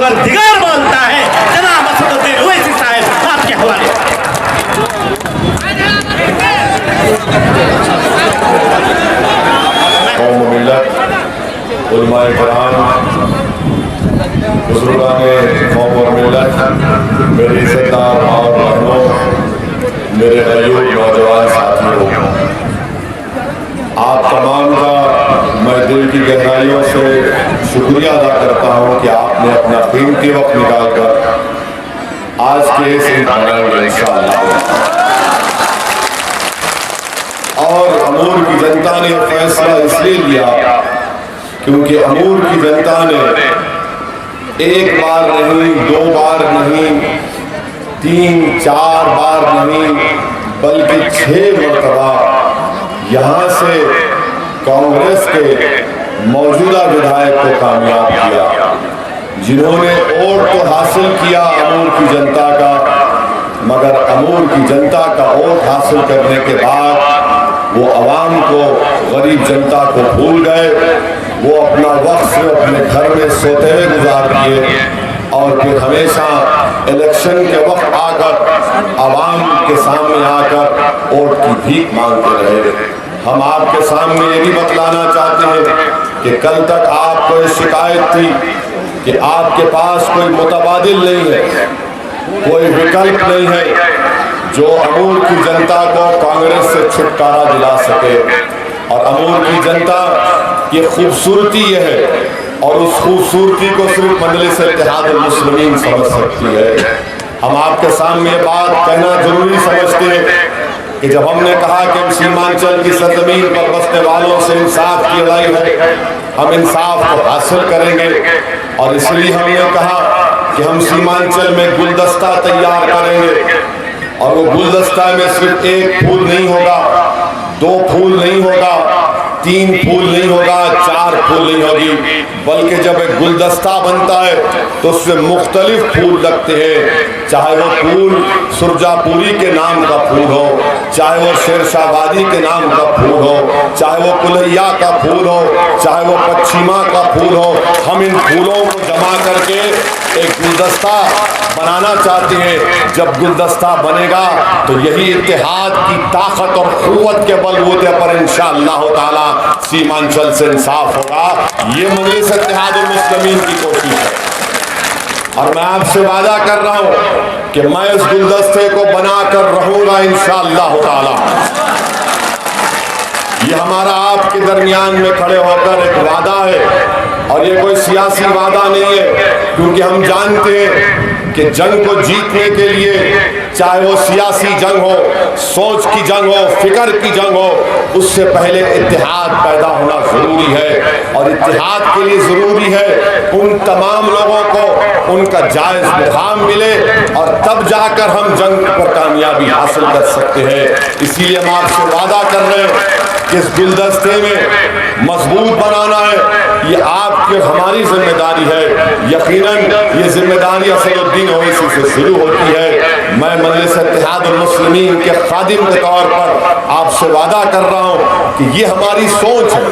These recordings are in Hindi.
परवरदिगार मानता है। जनाब असदुद्दीन ओवैसी साहब आपके हवाले। कौम मिल्लत, उलमाए किराम, बुजुर्गाने कौम और मिल्लत, मेरे इज़्ज़तदार माँ और बहनों, मेरे गरीब नौजवान साथियों, आप तमाम का मैं दिल की गहराइयों से शुक्रिया अदा करता हूँ कि आपने अपना कीमती वक्त निकाल कर आज के इस इम्तिहान में इंशाअल्लाह और अमूर की जनता ने फैसला इसलिए लिया क्योंकि अमूर की जनता ने एक बार नहीं, दो बार नहीं, 3-4 बार नहीं, बल्कि 6 मरतबा यहाँ से कांग्रेस के मौजूदा विधायक को कामयाब किया, जिन्होंने वोट तो हासिल किया अमूर की जनता का, मगर अमूर की जनता का वोट हासिल करने के बाद वो अवाम को, गरीब जनता को भूल गए। वो अपना वक्त से अपने घर में सोते हुए गुजार दिए और फिर हमेशा इलेक्शन के वक्त आकर अवाम के सामने आकर वोट की भीख मांगते रहे। हम आपके सामने ये भी बतलाना चाहते हैं कि कल तक आपको ये शिकायत थी कि आपके पास कोई मुतबादिल नहीं है, कोई विकल्प नहीं है जो अमूर की जनता को कांग्रेस से छुटकारा दिला सके। और अमूर की जनता की खूबसूरती यह है और उस खूबसूरती को सिर्फ मजलिस इत्तेहादुल मुस्लिमीन समझ सकती है। हम आपके सामने ये बात कहना जरूरी समझते हैं कि जब हमने कहा कि हम सीमांचल की सरजमीन पर बसने वालों से इंसाफ की लड़ाई है, हम इंसाफ को हासिल करेंगे और इसलिए हमने कहा कि हम सीमांचल में गुलदस्ता तैयार करेंगे और वो गुलदस्ता में सिर्फ 1 फूल नहीं होगा, 2 फूल नहीं होगा, 3 फूल नहीं होगा, 4 फूल नहीं होगी, बल्कि जब एक गुलदस्ता बनता है तो उसमें मुख्तलिफ फूल लगते हैं। चाहे वो फूल सुरजापुरी के नाम का फूल हो, चाहे वो शेरशाहबादी के नाम का फूल हो, चाहे वो कुलैया का फूल हो, चाहे वो पश्चिमा का फूल हो, हम इन फूलों को जमा करके एक गुलदस्ता बनाना चाहते हैं। जब गुलदस्ता बनेगा तो यही इत्तेहाद की ताकत और कुव्वत के बलबूते पर इंशाअल्लाह ताला सीमांचल से इंसाफ होगा। ये मजलिस इत्तेहादुल मुस्लिमीन की कोशिश है और मैं आपसे वादा कर रहा हूं कि मैं इस गुलदस्ते को बनाकर रहूंगा इंशाअल्लाह ताला। ये हमारा आपके दरमियान में खड़े होकर एक वादा है और ये कोई सियासी वादा नहीं है, क्योंकि हम जानते हैं कि जंग को जीतने के लिए, चाहे वो सियासी जंग हो, सोच की जंग हो, फिक्र की जंग हो, उससे पहले इत्तेहाद पैदा होना जरूरी है और इत्तेहाद के लिए जरूरी है उन तमाम लोगों को उनका जायज मुकाम मिले और तब जाकर हम जंग पर कामयाबी हासिल कर सकते हैं। इसीलिए हम आपसे वादा कर रहे हैं कि इस गुलदस्ते में मजबूत बनाना है, ये आपकी हमारी जिम्मेदारी है। यकीनन ये जिम्मेदारी असदुद्दीन ओवैसी से शुरू होती है। मैं मजलिस इत्तेहादुल मुस्लिमीन के खादिम के तौर पर आपसे वादा कर रहा हूँ कि ये हमारी सोच है,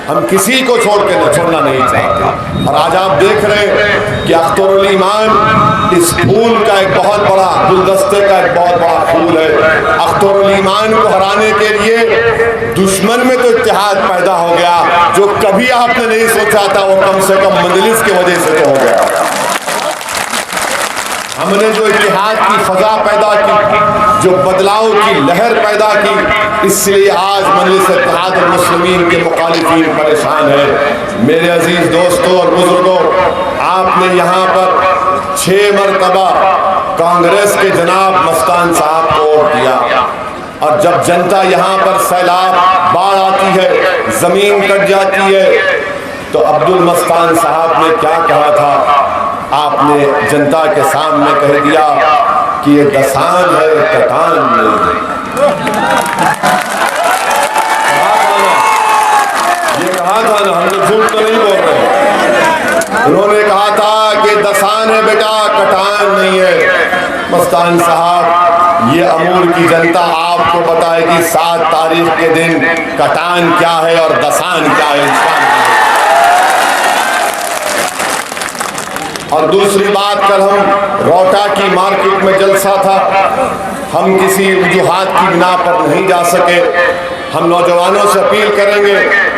हम किसी को छोड़ना नहीं चाहते। और आज आप देख रहे हैं कि अख्तरुल ईमान इस फूल का एक बहुत बड़ा, गुलदस्ते का एक बहुत बड़ा फूल है। अख्तरुल ईमान को हराने के लिए दुश्मन में तो इत्तेहाद पैदा हो गया जो कभी आपने नहीं सोचा था, वो कम से कम मजलिस की वजह से तो हो गया। हमने जो इत्तेहाद की फजा पैदा की, जो बदलाव की लहर पैदा की, इसलिए आज मजलिस इत्तेहादुल मुस्लिमीन के मुखालिफीन परेशान है। मेरे अजीज दोस्तों और बुजुर्गों, आपने यहाँ पर 6 मरतबा कांग्रेस के जनाब मस्तान साहब को वोट दिया और जब जनता यहाँ पर सैलाब, बाढ़ आती है, जमीन कट जाती है, तो अब्दुल मस्तान साहब ने क्या कहा था? आपने जनता के सामने कह दिया कि ये दसान है, कटान नहीं है। ये कहा था ना, हम लोग झूठ तो नहीं बोल रहे। उन्होंने कहा था कि दसान है बेटा, कटान नहीं है। मस्तान साहब, ये अमूर की जनता आपको बताएगी 7 तारीख के दिन कटान क्या है और दसान क्या है। और दूसरी बात, कल हम रोहटा की मार्केट में जलसा था, हम किसी वजूहात की बिना पर नहीं जा सके। हम नौजवानों से अपील करेंगे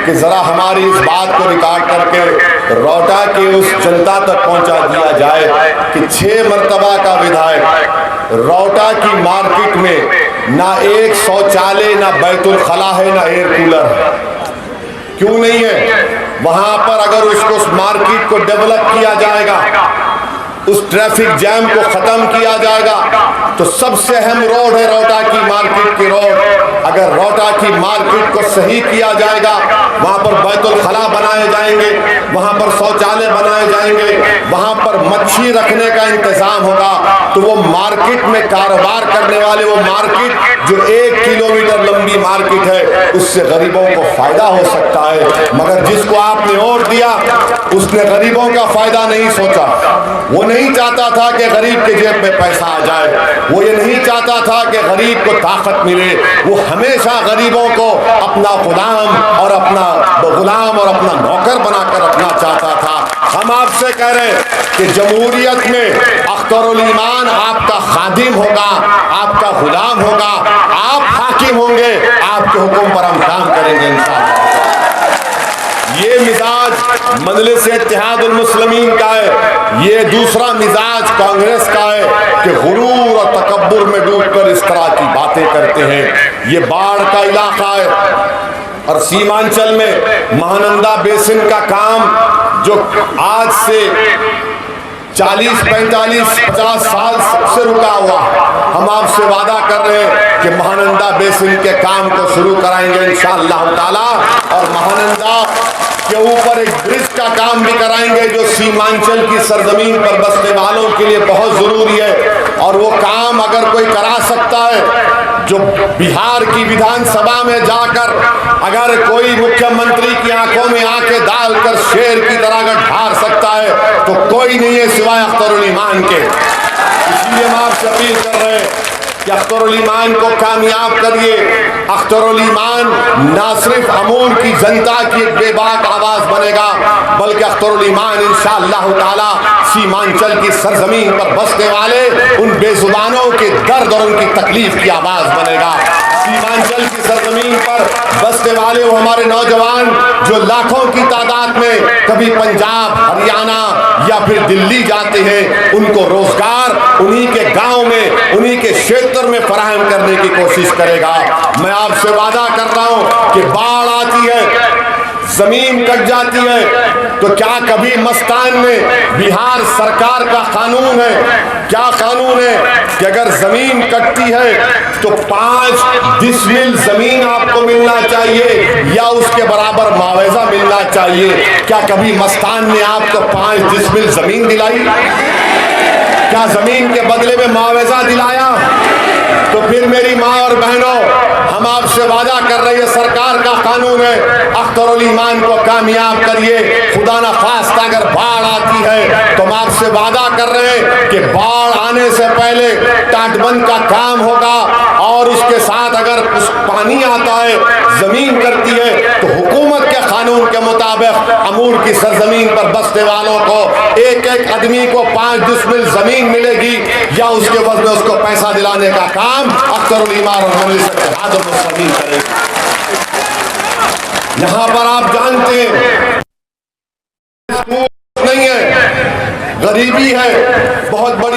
कि ज़रा हमारी इस बात को रिकॉर्ड करके रोहटा के उस जनता तक पहुंचा दिया जाए कि 6 मरतबा का विधायक रोहटा की मार्केट में ना एक शौचालय, ना बैतुल खला है, ना एयर कूलर है। क्यों नहीं है? वहां पर अगर उसको उस मार्केट को डेवलप किया जाएगा, उस ट्रैफिक जैम को खत्म किया जाएगा, तो सबसे अहम रोड है रोहटा की मार्केट की रोड। अगर रोहटा की मार्केट को सही किया जाएगा, वहां पर बैतुल खला बनाए जाएंगे, वहां पर शौचालय बनाए जाएंगे, वहां पर मच्छी रखने का इंतजाम होगा, तो वो मार्केट में कारोबार करने वाले, वो मार्केट जो 1 किलोमीटर लंबी मार्केट है, उससे गरीबों को फायदा हो सकता है। मगर जिसको आपने वोट दिया उसने गरीबों का फायदा नहीं सोचा। वो नहीं चाहता था कि गरीब के जेब में पैसा आ जाए, वो ये नहीं चाहता था कि गरीब को ताकत मिले। वो हमेशा गरीबों को अपना गुलाम और अपना नौकर बनाकर रखना चाहता था। हम आपसे कह रहे हैं कि जमहूरियत में अख्तरुल ईमान आपका खादिम होगा, आपका गुलाम होगा, आप हाकिम होंगे, आपके हुक्म पर हम काम करेंगे इंशाअल्लाह। ये मिजाज मजलिस इत्तेहादुल मुस्लिमीन का है। ये दूसरा मिजाज कांग्रेस का है कि गुरूर और तकब्बुर में डूबकर इस तरह की बातें करते हैं। ये बाढ़ का इलाका है और सीमांचल में महानंदा बेसिन का काम जो आज से 40, 45, 50 साल से रुका हुआ, हम आपसे वादा कर रहे हैं कि महानंदा बेसिन के काम को शुरू कराएंगे इंशाअल्लाह ताला। और महानंदा के ऊपर एक ब्रिज का काम भी कराएंगे जो सीमांचल की सरजमीन पर बसने वालों के लिए बहुत जरूरी है। और वो काम अगर कोई करा सकता है, जो बिहार की विधानसभा में जाकर अगर कोई मुख्यमंत्री की आंखों में आंखें डालकर शेर की तरह अगर ढार सकता है, तो कोई नहीं है सिवाय अख्तरुल ईमान के। इसलिए हम आपसे अपील कर रहे हैं कि अख्तरुल ईमान को कामयाब करिए। अख्तरुल ईमान ना सिर्फ अमूर की जनता की एक बेबाक आवाज बनेगा, बल्कि अख्तरुल ईमान इंशाअल्लाह ताला सीमांचल की सरजमीन पर बसने वाले उन बेजुबानों के दर्द और उनकी तकलीफ की आवाज बनेगा। सीमांचल की सरजमीन पर बसने वाले वो हमारे नौजवान जो लाखों की तादाद में कभी पंजाब, हरियाणा या फिर दिल्ली जाते हैं, उनको रोजगार उन्हीं के गांव में, उन्हीं के क्षेत्र में फराहम करने की कोशिश करेगा। मैं आपसे वादा कर रहा हूं कि बाढ़ आती है, जमीन कट जाती है, तो क्या कभी मस्तान में बिहार सरकार का कानून है, क्या कानून है कि अगर जमीन कटती है तो 5 डिसमिल जमीन आपको मिलना चाहिए या उसके बराबर मुआवजा मिलना चाहिए? क्या कभी मस्तान ने आपको 5 डिसमिल जमीन दिलाई? क्या जमीन के बदले में मुआवजा दिलाया? तो फिर मेरी माँ और बहनों, हम आपसे वादा कर रही है, सरकार का कानून है, अख्तरुल ईमान को कामयाब करिए। खुदा न खास्ता अगर बाढ़ आती है तो हम आपसे वादा कर रहे हैं कि बाढ़ आने से पहले टाटबंद का काम होगा, और उसके साथ अगर उस पानी आता है, जमीन करती है, तो हुकूमत के कानून के मुताबिक अमूर की सरजमीन पर बसने वालों को एक एक आदमी को 5 डिसमिल जमीन मिलेगी, या उसके बदले उसको पैसा दिलाने का काम अख्तरुल ईमान और मजलिस इत्तेहादुल मुस्लिमीन करेगी। यहाँ पर आप जानते हैं नहीं है, गरीबी है, बहुत बड़ी